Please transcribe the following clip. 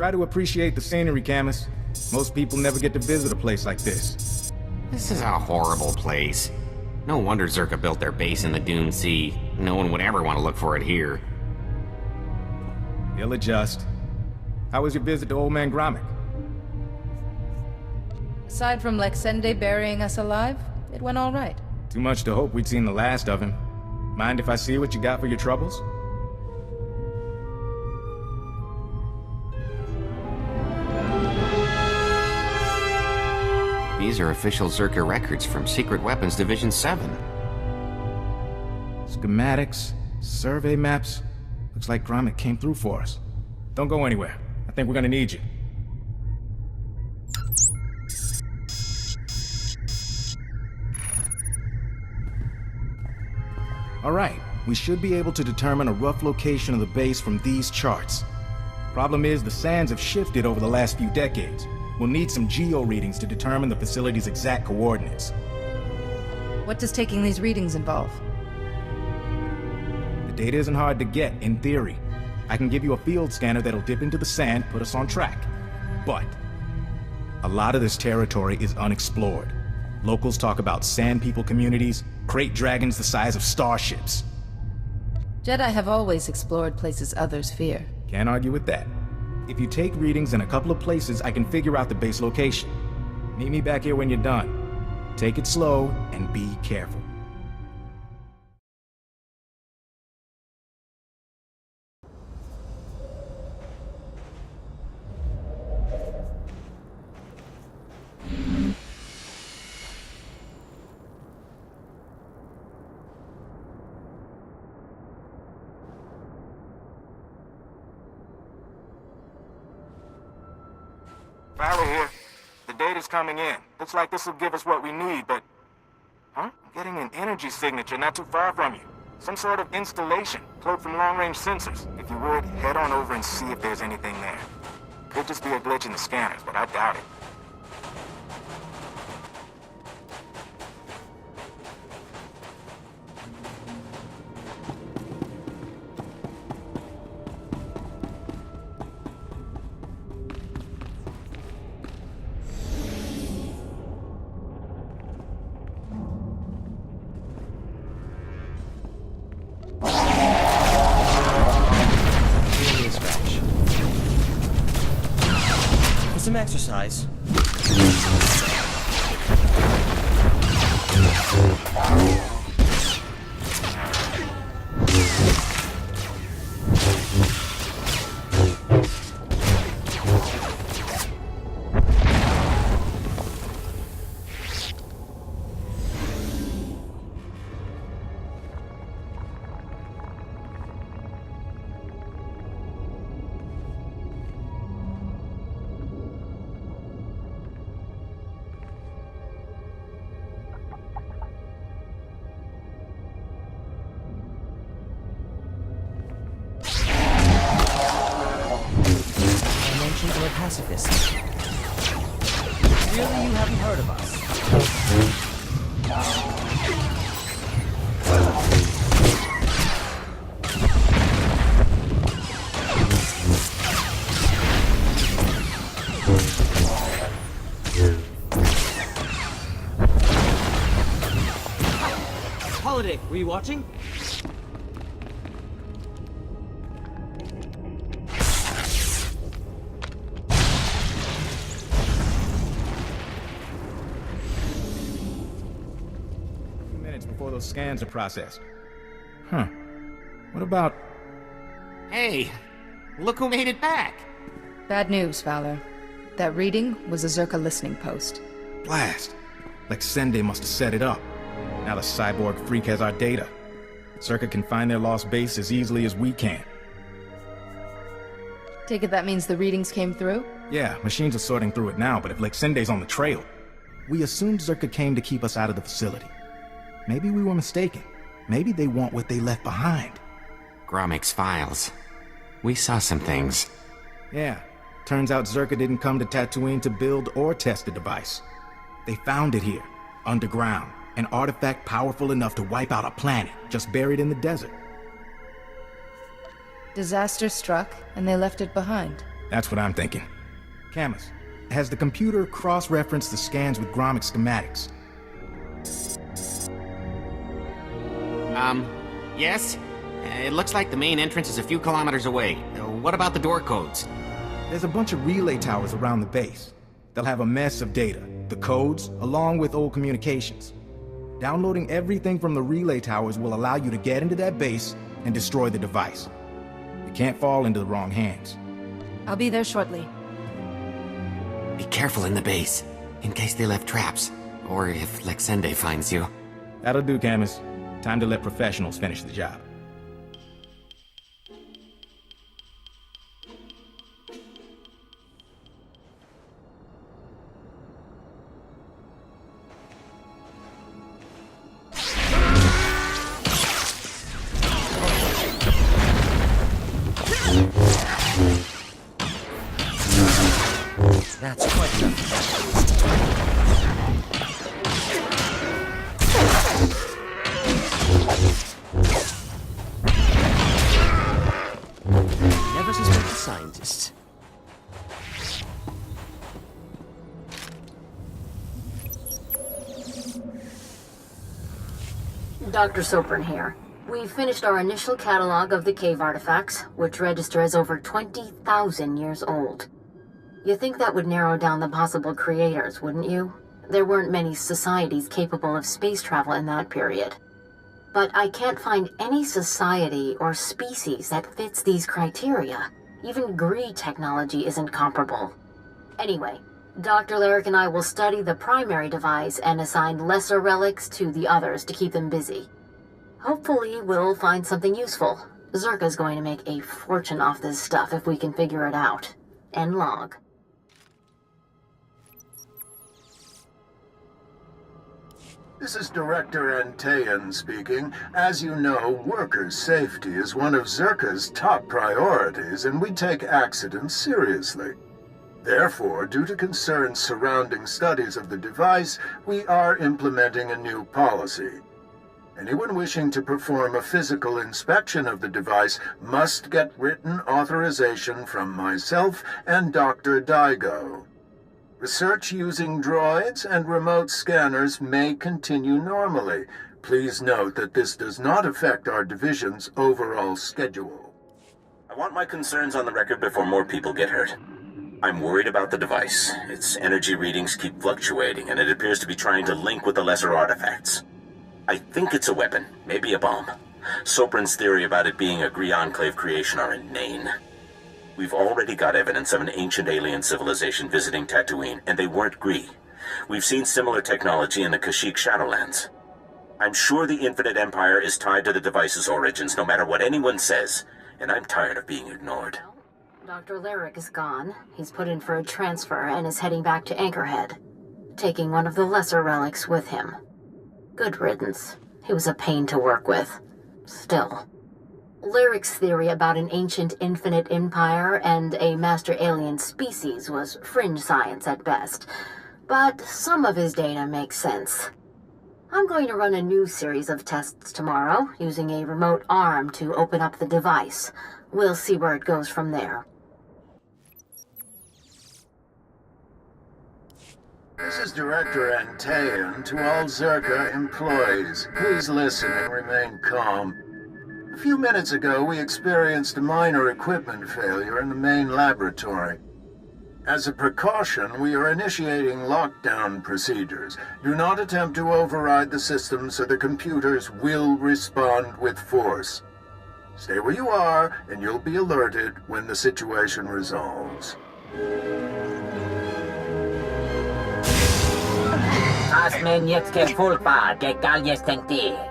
Try to appreciate the scenery, Camus. Most people never get to visit a place like this. This is a horrible place. No wonder Zerka built their base in the Dune Sea. No one would ever want to look for it here. He'll adjust. How was your visit to Old Man Grommik? Aside from Lexende burying us alive, it went all right. Too much to hope we'd seen the last of him. Mind if I see what you got for your troubles? These are official Zerka records from Secret Weapons Division 7. Schematics, survey maps. Looks like Grommik came through for us. Don't go anywhere. I think we're gonna need you. Alright, we should be able to determine a rough location of the base from these charts. Problem is, the sands have shifted over the last few decades. We'll need some geo readings to determine the facility's exact coordinates. What does taking these readings involve? The data isn't hard to get, in theory. I can give you a field scanner that'll dip into the sand, put us on track. But a lot of this territory is unexplored. Locals talk about sand people communities, crate dragons the size of starships. Jedi have always explored places others fear. Can't argue with that. If you take readings in a couple of places, I can figure out the base location. Meet me back here when you're done. Take it slow and be careful. Fowler here. The data's coming in. Looks like this will give us what we need, but... Huh? I'm getting an energy signature not too far from you. Some sort of installation, cloaked from long-range sensors. If you would, head on over and see if there's anything there. Could just be a glitch in the scanners, but I doubt it. Some exercise. Or a pacifist. Really, you haven't heard of us? Holiday, were you watching? Before those scans are processed. Huh. What about... Hey, look who made it back! Bad news, Fowler. That reading was a Zerka listening post. Blast! Lexende must have set it up. Now the cyborg freak has our data. Zerka can find their lost base as easily as we can. Take it that means the readings came through? Yeah, machines are sorting through it now, but if Lexende's on the trail... We assumed Zerka came to keep us out of the facility. Maybe we were mistaken. Maybe they want what they left behind. Grommik's files. We saw some things. Yeah. Turns out Zerka didn't come to Tatooine to build or test the device. They found it here, underground. An artifact powerful enough to wipe out a planet, just buried in the desert. Disaster struck, and they left it behind. That's what I'm thinking. Camus, has the computer cross-referenced the scans with Grommik schematics? Yes? It looks like the main entrance is a few kilometers away. What about the door codes? There's a bunch of relay towers around the base. They'll have a mess of data, the codes, along with old communications. Downloading everything from the relay towers will allow you to get into that base and destroy the device. You can't fall into the wrong hands. I'll be there shortly. Be careful in the base, in case they left traps, or if Lexende finds you. That'll do, Camus. Time to let professionals finish the job. That's quite enough. Never suspect a scientist. Dr. Sopran here. We finished our initial catalog of the cave artifacts, which register as over 20,000 years old. You think that would narrow down the possible creators, wouldn't you? There weren't many societies capable of space travel in that period. But I can't find any society or species that fits these criteria. Even Gree technology isn't comparable. Anyway, Dr. Lyric and I will study the primary device and assign lesser relics to the others to keep them busy. Hopefully, we'll find something useful. Zerka's going to make a fortune off this stuff if we can figure it out. End log. This is Director Antaean speaking. As you know, workers' safety is one of Zerka's top priorities, and we take accidents seriously. Therefore, due to concerns surrounding studies of the device, we are implementing a new policy. Anyone wishing to perform a physical inspection of the device must get written authorization from myself and Dr. Daigo. Research using droids and remote scanners may continue normally. Please note that this does not affect our division's overall schedule. I want my concerns on the record before more people get hurt. I'm worried about the device. Its energy readings keep fluctuating, and it appears to be trying to link with the lesser artifacts. I think it's a weapon, maybe a bomb. Sopran's theory about it being a Gree Enclave creation are inane. We've already got evidence of an ancient alien civilization visiting Tatooine, and they weren't Gree. We've seen similar technology in the Kashyyyk Shadowlands. I'm sure the Infinite Empire is tied to the device's origins, no matter what anyone says, and I'm tired of being ignored. Dr. Lyric is gone. He's put in for a transfer and is heading back to Anchorhead, taking one of the lesser relics with him. Good riddance. He was a pain to work with. Still. Lyric's theory about an ancient infinite empire and a master alien species was fringe science at best, but some of his data makes sense. I'm going to run a new series of tests tomorrow, using a remote arm to open up the device. We'll see where it goes from there. This is Director Antaean to all Zerka employees. Please listen and remain calm. A few minutes ago, we experienced a minor equipment failure in the main laboratory. As a precaution, we are initiating lockdown procedures. Do not attempt to override the system, so the computers will respond with force. Stay where you are, and you'll be alerted when the situation resolves. Asmen jetzt verfügbar, der Galliestenti.